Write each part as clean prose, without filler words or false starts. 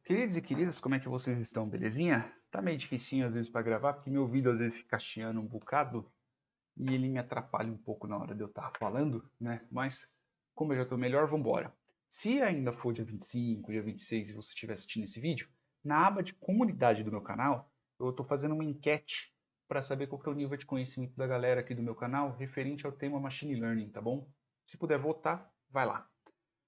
Queridos e queridas, como é que vocês estão? Belezinha? Tá meio dificinho às vezes para gravar, porque meu ouvido às vezes fica chiando um bocado e ele me atrapalha um pouco na hora de eu estar falando, né? Mas como eu já tô melhor, vambora. Se ainda for dia 25, dia 26 e você estiver assistindo esse vídeo, na aba de comunidade do meu canal, eu tô fazendo uma enquete para saber qual que é o nível de conhecimento da galera aqui do meu canal referente ao tema Machine Learning, tá bom? Se puder votar, vai lá.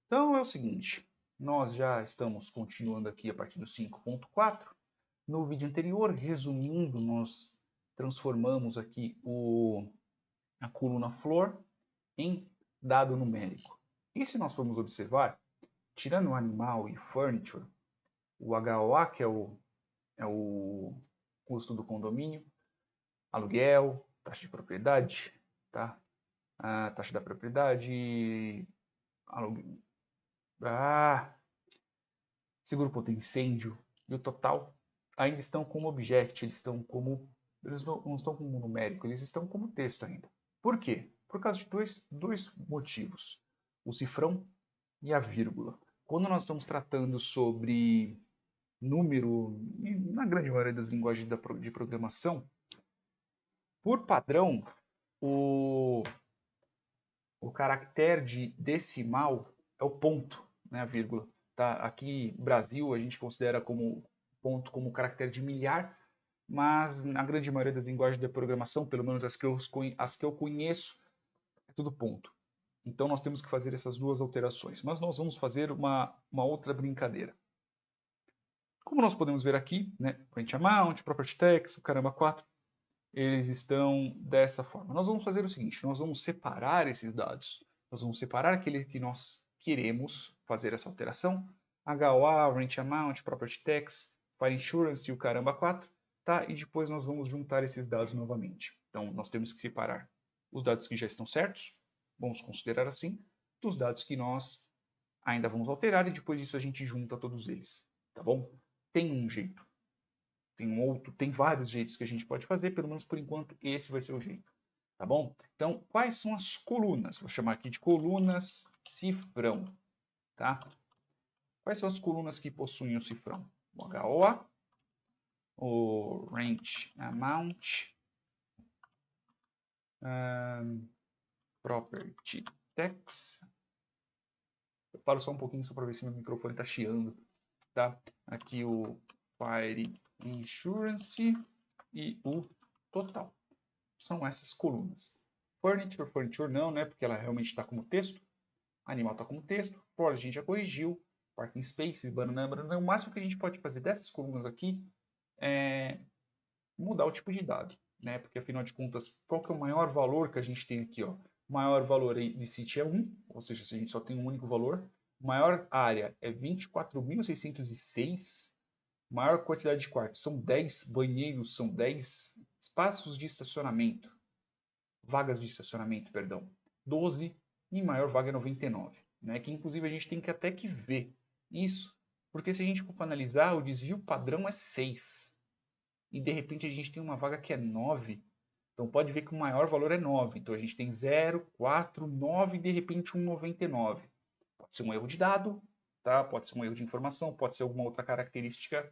Então é o seguinte, nós já estamos continuando aqui a partir do 5.4. No vídeo anterior, resumindo, nós transformamos aqui a coluna floor em dado numérico. E se nós formos observar, tirando o animal e furniture, o HOA, que é o custo do condomínio, aluguel, taxa de propriedade, tá? A taxa da propriedade, aluguel, seguro contra incêndio e o total ainda estão como object, eles não estão como numérico, eles estão como texto ainda. Por quê? Por causa de dois motivos, o cifrão e a vírgula. Quando nós estamos tratando sobre número, na grande maioria das linguagens de programação, por padrão, o, o caractere de decimal é o ponto, né, a vírgula. Tá? Aqui no Brasil a gente considera como ponto como caractere de milhar, mas na grande maioria das linguagens de programação, pelo menos as que eu conheço, é tudo ponto. Então nós temos que fazer essas duas alterações. Mas nós vamos fazer uma outra brincadeira. Como nós podemos ver aqui, né, print amount, property text, caramba 4, eles estão dessa forma. Nós vamos fazer o seguinte, nós vamos separar esses dados. Nós vamos separar aquele que nós queremos fazer essa alteração, HOA, rent amount, property tax, fire insurance e o caramba 4, tá? E depois nós vamos juntar esses dados novamente. Então, nós temos que separar os dados que já estão certos, vamos considerar assim, dos dados que nós ainda vamos alterar e depois disso a gente junta todos eles, tá bom? Tem um jeito. Tem vários jeitos que a gente pode fazer, pelo menos por enquanto esse vai ser o jeito, tá bom? Então, quais são as colunas? Vou chamar aqui de colunas cifrão, tá? Quais são as colunas que possuem o cifrão? O HOA, o range amount, property tax. Eu paro só um pouquinho só para ver se meu microfone está chiando, tá? Aqui o fire insurance e o total. São essas colunas. Furniture não, né? Porque ela realmente está como texto. Animal está como texto. For a gente já corrigiu. Parking space, banana. O máximo que a gente pode fazer dessas colunas aqui é mudar o tipo de dado, né? Porque afinal de contas, qual que é o maior valor que a gente tem aqui, ó? O maior valor de city é 1, ou seja, se a gente só tem um único valor. Maior área é 24.606. Maior quantidade de quartos são 10, banheiros são 10, espaços de estacionamento, vagas de estacionamento, perdão, 12 e maior vaga é 99, né? Que inclusive a gente tem que até que ver isso, porque se a gente for analisar, o desvio padrão é 6 e de repente a gente tem uma vaga que é 9, então pode ver que o maior valor é 9, então a gente tem 0, 4, 9 e de repente um 99. Pode ser um erro de dado, tá? Pode ser um erro de informação, pode ser alguma outra característica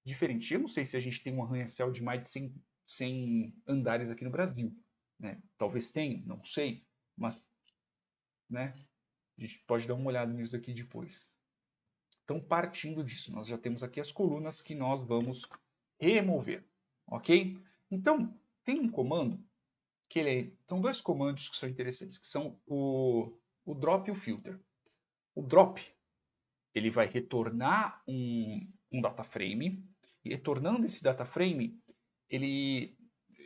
diferente. Eu não sei se a gente tem um arranha-céu de mais de 100 andares aqui no Brasil, né? Talvez tenha, não sei, mas, né, a gente pode dar uma olhada nisso aqui depois. Então, partindo disso, nós já temos aqui as colunas que nós vamos remover, ok? Então, tem um comando que são dois comandos que são interessantes, que são o drop e o filter. O drop, ele vai retornar um data frame, e retornando esse data frame, ele...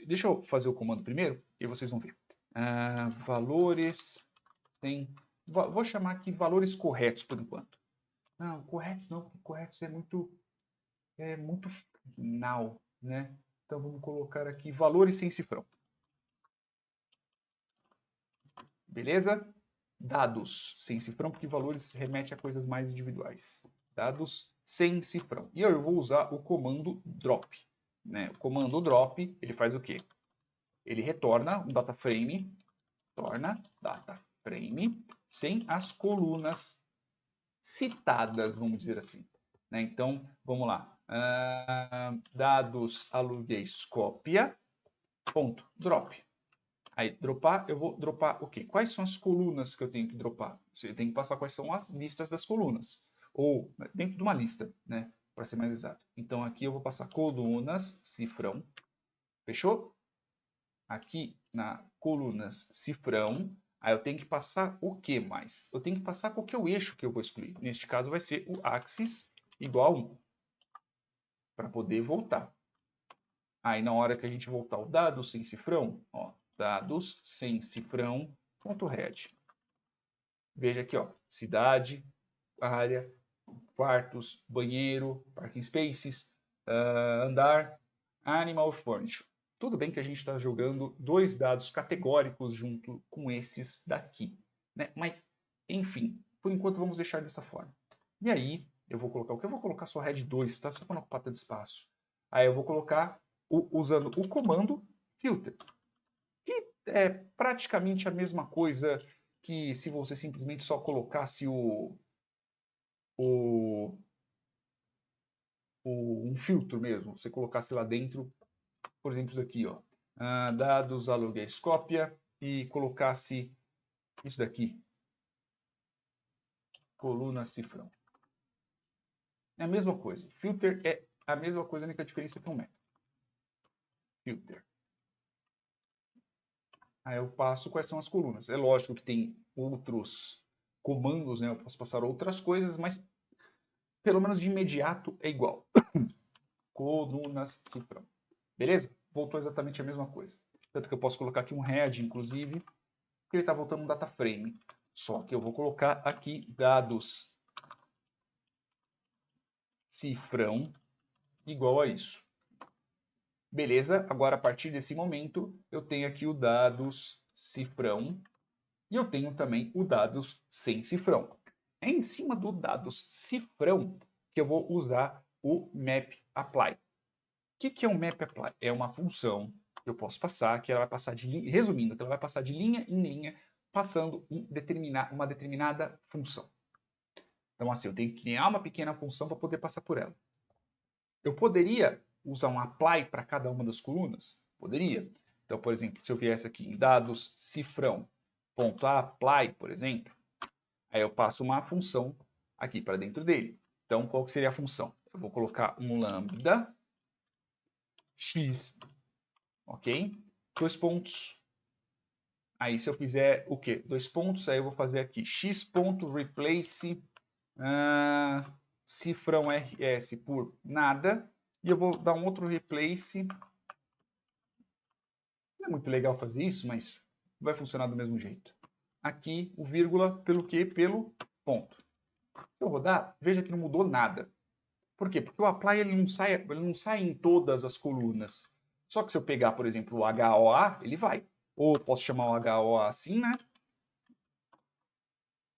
Deixa eu fazer o comando primeiro, e vocês vão ver. Valores vou chamar aqui valores corretos por enquanto. Não, corretos não, porque corretos é muito final, né? Então vamos colocar aqui valores sem cifrão. Beleza? Dados sem cifrão, porque valores remete a coisas mais individuais. Dados sem cifrão. E eu vou usar o comando drop, né? O comando drop, ele faz o quê? Ele retorna um data frame, sem as colunas citadas, vamos dizer assim. né? Então, vamos lá. Dados aluguéis cópia, ponto, drop. Aí, dropar, eu vou dropar o quê? Quais são as colunas que eu tenho que dropar? Você tem que passar quais são as listas das colunas. Ou dentro de uma lista, né? Para ser mais exato. Então, aqui eu vou passar colunas, cifrão. Fechou? Aqui na colunas, cifrão. Aí eu tenho que passar o que mais? Eu tenho que passar qual que é o eixo que eu vou excluir. Neste caso vai ser o axis igual a 1. Para poder voltar. Aí na hora que a gente voltar o dados sem cifrão, ó, dados sem cifrão, ponto head. Veja aqui, ó, cidade, área, quartos, banheiro, parking spaces, andar, animal furniture. Tudo bem que a gente está jogando dois dados categóricos junto com esses daqui, né? Mas, enfim, por enquanto vamos deixar dessa forma. E aí, eu vou colocar o que? Eu vou colocar só head 2, tá? Só para não ocupar tanto espaço. Aí eu vou colocar usando o comando filter, que é praticamente a mesma coisa que se você simplesmente só colocasse um filtro mesmo, você colocasse lá dentro, por exemplo, isso aqui, ó, dados aluguéis cópia, e colocasse isso daqui, coluna cifrão. É a mesma coisa. Filter é a mesma coisa, a única diferença é que é um método. Filter. Aí eu passo quais são as colunas. É lógico que tem outros comandos, né? Eu posso passar outras coisas, mas pelo menos de imediato é igual. Colunas cifrão. Beleza? Voltou exatamente a mesma coisa. Tanto que eu posso colocar aqui um head, inclusive, porque ele está voltando um data frame. Só que eu vou colocar aqui dados cifrão igual a isso. Beleza? Agora, a partir desse momento, eu tenho aqui o dados cifrão e eu tenho também o dados sem cifrão. É em cima do dados cifrão que eu vou usar o map_apply. O que é um map_apply? É uma função que eu posso passar, que ela vai passar de resumindo, ela vai passar de linha em linha, passando uma determinada função. Então, assim, eu tenho que criar uma pequena função para poder passar por ela. Eu poderia usar um apply para cada uma das colunas? Poderia. Então, por exemplo, se eu viesse aqui em dados cifrão.apply, por exemplo, aí eu passo uma função aqui para dentro dele. Então, qual que seria a função? Eu vou colocar um lambda x, ok? 2 pontos. Aí, se eu fizer o quê? 2 pontos, aí eu vou fazer aqui x.replace cifrão rs por nada. E eu vou dar um outro replace. Não é muito legal fazer isso, mas vai funcionar do mesmo jeito. Aqui, o vírgula, pelo quê? Pelo ponto. Se eu rodar, veja que não mudou nada. Por quê? Porque o apply ele não sai em todas as colunas. Só que se eu pegar, por exemplo, o HOA, ele vai. Ou eu posso chamar o HOA assim, né?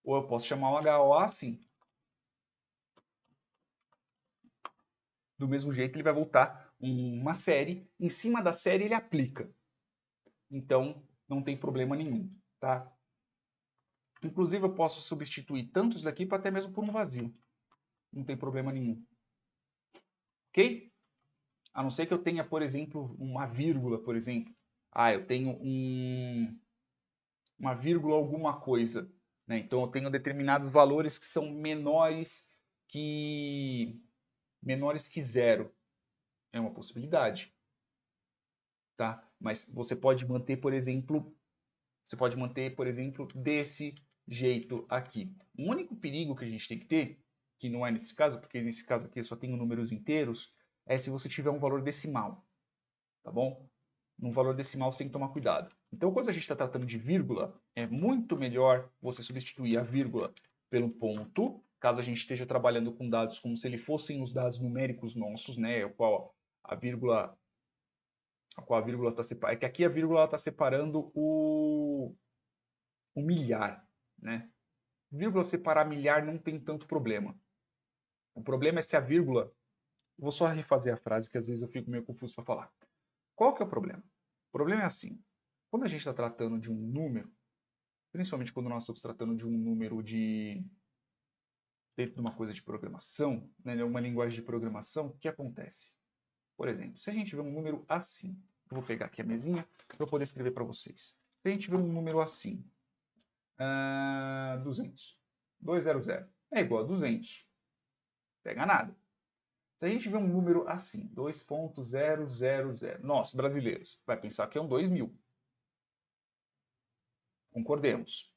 Ou eu posso chamar o HOA assim. Do mesmo jeito, ele vai voltar uma série. Em cima da série, ele aplica. Então, não tem problema nenhum, tá? Inclusive, eu posso substituir tanto isso daqui para até mesmo por um vazio. Não tem problema nenhum. Ok? A não ser que eu tenha, por exemplo, uma vírgula, por exemplo. Eu tenho uma vírgula alguma coisa. Né? Então, eu tenho determinados valores que são menores que zero. É uma possibilidade. Tá? Mas você pode manter, por exemplo, desse jeito aqui. O único perigo que a gente tem que ter, que não é nesse caso, porque nesse caso aqui eu só tenho números inteiros, é se você tiver um valor decimal, tá bom? Num valor decimal você tem que tomar cuidado. Então, quando a gente está tratando de vírgula, é muito melhor você substituir a vírgula pelo ponto, caso a gente esteja trabalhando com dados como se eles fossem os dados numéricos nossos, né? A qual a vírgula está separando. É que aqui a vírgula está separando o milhar, né? Vírgula separar milhar não tem tanto problema. O problema é se a vírgula... Vou só refazer a frase, que às vezes eu fico meio confuso para falar. Qual que é o problema? O problema é assim. Quando a gente está tratando de um número, principalmente quando nós estamos tratando de um número de dentro de uma coisa de programação, né, uma linguagem de programação, o que acontece? Por exemplo, se a gente vê um número assim, eu vou pegar aqui a mesinha para eu poder escrever para vocês. Se a gente vê um número assim, 200, 200, é igual a 200, pega nada. Se a gente vê um número assim, 2.000, nós, brasileiros, vai pensar que é um 2000. Concordemos.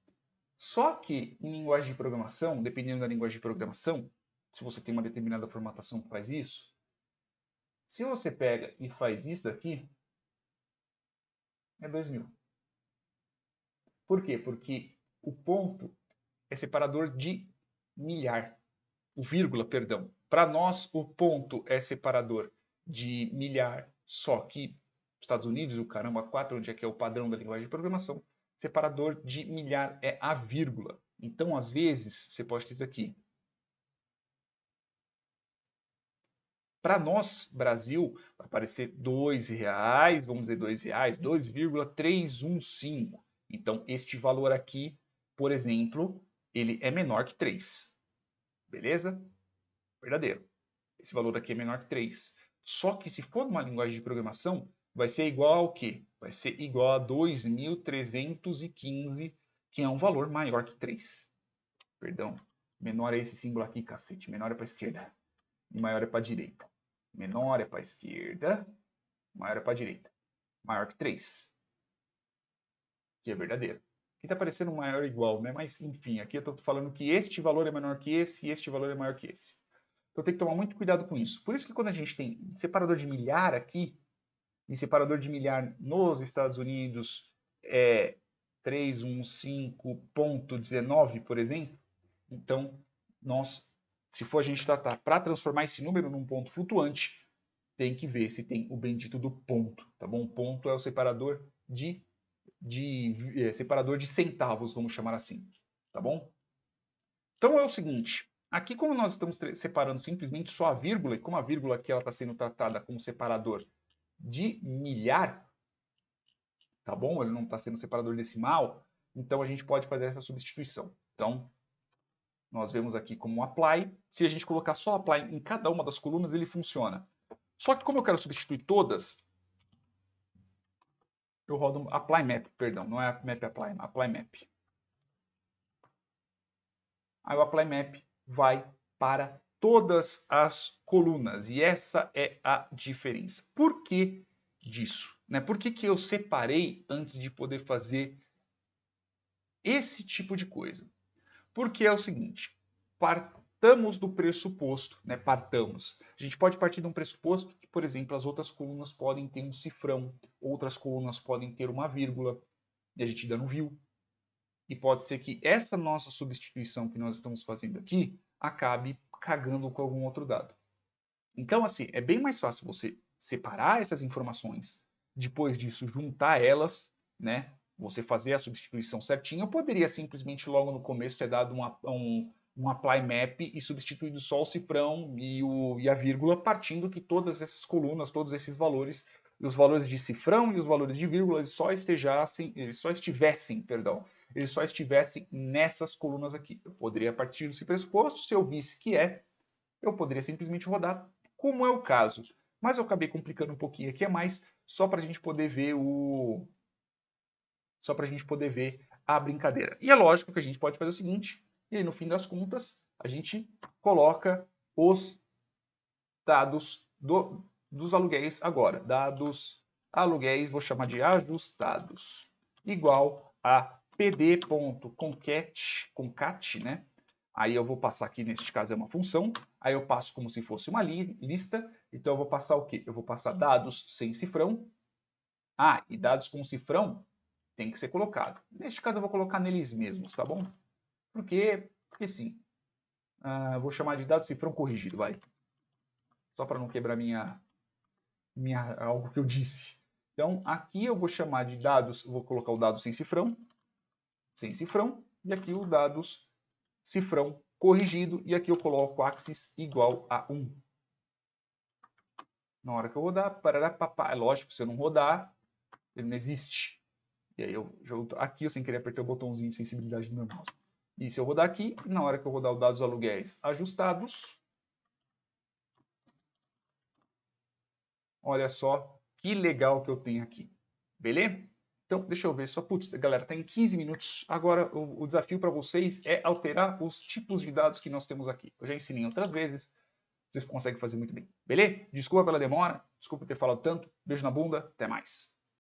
Só que em linguagem de programação, dependendo da linguagem de programação, se você tem uma determinada formatação que faz isso, se você pega e faz isso daqui, é 2000. Por quê? Porque o ponto é separador de milhar. O vírgula, perdão. Para nós, o ponto é separador de milhar, só que Estados Unidos, o caramba 4, onde é que é o padrão da linguagem de programação, separador de milhar é a vírgula. Então, às vezes, você pode dizer aqui. Para nós, Brasil, vai aparecer R$2, vamos dizer R$2, 2,315. Então, este valor aqui, por exemplo, ele é menor que 3. Beleza? Verdadeiro. Esse valor aqui é menor que 3. Só que se for uma linguagem de programação, vai ser igual ao quê? Vai ser igual a 2.315, que é um valor maior que 3. Perdão. Menor é esse símbolo aqui, cacete. Menor é para a esquerda. E maior é para a direita. Menor é para a esquerda. Maior é para a direita. Maior que 3. Que é verdadeiro. Aqui está aparecendo maior ou igual, né? Mas, enfim, aqui eu estou falando que este valor é menor que esse e este valor é maior que esse. Então tem que tomar muito cuidado com isso. Por isso que quando a gente tem separador de milhar aqui, e separador de milhar nos Estados Unidos é 315.19, por exemplo, então nós, se for a gente tratar para transformar esse número num ponto flutuante, tem que ver se tem o bendito do ponto, tá bom? O ponto é o separador separador de centavos, vamos chamar assim, tá bom? Então é o seguinte, aqui como nós estamos separando simplesmente só a vírgula, e como a vírgula aqui está sendo tratada como separador de milhar, tá bom? Ele não está sendo separador decimal, então a gente pode fazer essa substituição. Então, nós vemos aqui como um apply. Se a gente colocar só apply em cada uma das colunas, ele funciona. Só que como eu quero substituir todas, eu rodo apply map, perdão, não é map apply, apply map. Aí o apply map vai para todas as colunas. E essa é a diferença. Por que disso? Né? Por que eu separei antes de poder fazer esse tipo de coisa? Porque é o seguinte, partamos do pressuposto, né? Partamos. A gente pode partir de um pressuposto que, por exemplo, as outras colunas podem ter um cifrão, outras colunas podem ter uma vírgula, e a gente ainda não viu. E pode ser que essa nossa substituição que nós estamos fazendo aqui acabe cagando com algum outro dado. Então, assim, é bem mais fácil você separar essas informações, depois disso juntar elas, né? Você fazer a substituição certinha. Eu poderia simplesmente logo no começo ter dado um apply map e substituído só o cifrão e a vírgula, partindo que todas essas colunas, todos esses valores, os valores de cifrão e os valores de vírgula, eles só estivessem nessas colunas aqui. Eu poderia partir desse pressuposto, se eu visse que eu poderia simplesmente rodar, como é o caso. Mas eu acabei complicando um pouquinho aqui a mais, só para a gente poder ver a brincadeira. E é lógico que a gente pode fazer o seguinte, e aí no fim das contas, a gente coloca os dados dos aluguéis agora. Dados aluguéis, vou chamar de ajustados, igual a pd.concat, né? Aí eu vou passar aqui, neste caso é uma função, aí eu passo como se fosse uma lista, então eu vou passar o quê? Eu vou passar dados sem cifrão, e dados com cifrão tem que ser colocado. Neste caso eu vou colocar neles mesmos, tá bom? Porque sim. Vou chamar de dado cifrão corrigido, vai. Só para não quebrar algo que eu disse. Então, aqui eu vou chamar de dados, vou colocar o dado sem cifrão, e aqui o dados cifrão corrigido, e aqui eu coloco axis igual a 1. Na hora que eu rodar, é lógico, se eu não rodar, ele não existe. E aí aqui eu sem querer apertei o botãozinho de sensibilidade do meu mouse. E se eu rodar aqui, na hora que eu rodar o dados aluguéis ajustados, olha só que legal que eu tenho aqui. Beleza? Então, deixa eu ver só. Putz, galera, tem 15 minutos. Agora, o desafio para vocês é alterar os tipos de dados que nós temos aqui. Eu já ensinei outras vezes. Vocês conseguem fazer muito bem. Beleza? Desculpa pela demora. Desculpa ter falado tanto. Beijo na bunda. Até mais.